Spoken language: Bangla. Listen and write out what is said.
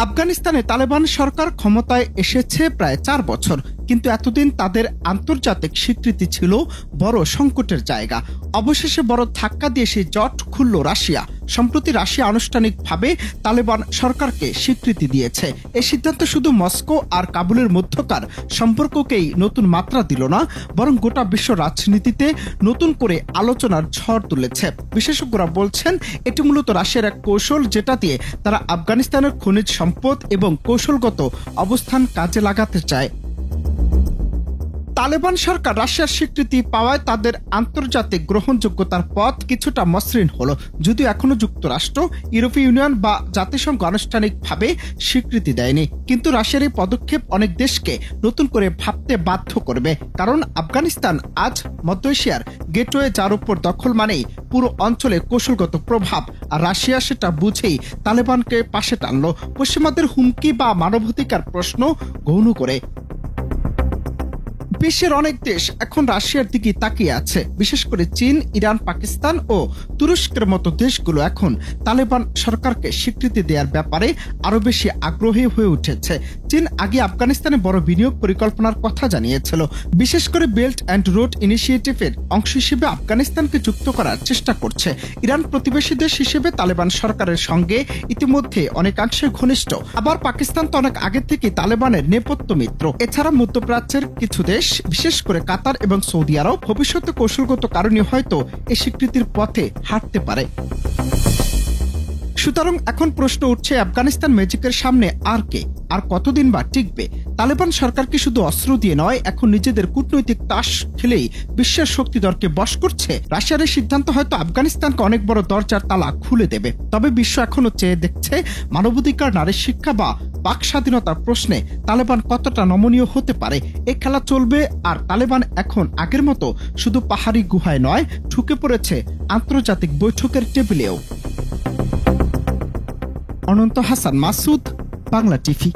আফগানিস্তানে তালেবান সরকার ক্ষমতায় এসেছে প্রায় 4 বছর, কিন্তু এতদিন তাদের আন্তর্জাতিক স্বীকৃতি ছিল বড় সংকটের জায়গা। অবশেষে বড় ধাক্কা দিয়ে সেই জট খুলল রাশিয়া। সম্প্রতি রাশিয়া আনুষ্ঠানিকভাবে তালেবান সরকারকে স্বীকৃতি দিয়েছে। এই সিদ্ধান্ত শুধু মস্কো আর কাবুলের মধ্যকার সম্পর্ককেই নতুন মাত্রা দিল না, বরং গোটা বিশ্ব রাজনীতিতে নতুন করে আলোচনার ঝড় তুলেছে। বিশেষজ্ঞরা বলছেন এটি মূলত রাশিয়ার এক কৌশল, যেটা দিয়ে তারা আফগানিস্তানের খনিজ সম্পদ এবং কৌশলগত অবস্থান কাজে লাগাতে চায়। তালেবান সরকার রাশিয়ার স্বীকৃতি পাওয়ায় তাদের আন্তর্জাতিক গ্রহণযোগ্যতার পথ কিছুটা মসৃণ হলো, যদিও এখনো যুক্তরাষ্ট্র, ইউরোপীয় ইউনিয়ন বা জাতিসংঘ আনুষ্ঠানিকভাবে স্বীকৃতি দেয়নি। কিন্তু রাশিয়ার এই পদক্ষেপ অনেক দেশকে নতুন করে ভাবতে বাধ্য করবে, কারণ আফগানিস্তান আজ মধ্য এশিয়ার গেটওয়ে, যার উপর দখল মানেই পুরো অঞ্চলে কৌশলগত প্রভাব। আর রাশিয়া সেটা বুঝেই তালেবানকে পাশে টানলো, পশ্চিমাদের হুমকি বা মানবাধিকার প্রশ্ন গৌণ করে। বিশ্বের অনেক দেশ এখন রাশিয়ার দিকে তাকিয়ে আছে, বিশেষ করে চীন, ইরান, পাকিস্তান ও তুরস্কের মতো দেশগুলো এখন তালেবান সরকারকে স্বীকৃতি দেওয়ার ব্যাপারে আরো বেশি আগ্রহী হয়ে উঠেছে। চীন আগে আফগানিস্তানে বড় বিনিয়োগ পরিকল্পনার কথা জানিয়েছিল, বিশেষ করে বেল্ট অ্যান্ড রোড ইনিশিয়েটিভের অংশ হিসেবে আফগানিস্তানকে যুক্ত করার চেষ্টা করছে। ইরান প্রতিবেশী দেশ হিসেবে তালেবান সরকারের সঙ্গে ইতিমধ্যে অনেকাংশে ঘনিষ্ঠ, আবার পাকিস্তান তো অনেক আগে থেকে তালেবানের নেপথ্য মিত্র। এছাড়া মধ্যপ্রাচ্যের কিছু দেশ, বিশেষ করে কাতার এবং সৌদি আরব, ভবিষ্যতে কৌশলগত কারণে হয়তো এই স্বীকৃতির পথে হাঁটতে পারে। সুতরাং এখন প্রশ্ন উঠছে, আফগানিস্তান ম্যাজিকের সামনে আর কে, আর কতদিন বা টিকবে? তালেবান সরকার কি শুধু অস্ত্র দিয়ে নয়, এখন নিজেদের কূটনৈতিক তাস খেলেই বিশ্বের শক্তিধরকে বশ করছে? রাশিয়ার এই সিদ্ধান্ত হয়তো আফগানিস্তানকে অনেক বড় দরজার তালা খুলে দেবে। তবে বিশ্ব এখনো চেয়ে দেখছে মানবাধিকার, নারীর শিক্ষা বা বাক স্বাধীনতার প্রশ্নে তালেবান কতটা নমনীয় হতে পারে। এই খেলা চলবে, আর তালেবান এখন আগের মতো শুধু পাহাড়ি গুহায় নয়, ঢুকে পড়েছে আন্তর্জাতিক বৈঠকের টেবিলেও। অনন্ত হাসান মাসুদ, বাংলা টিভি।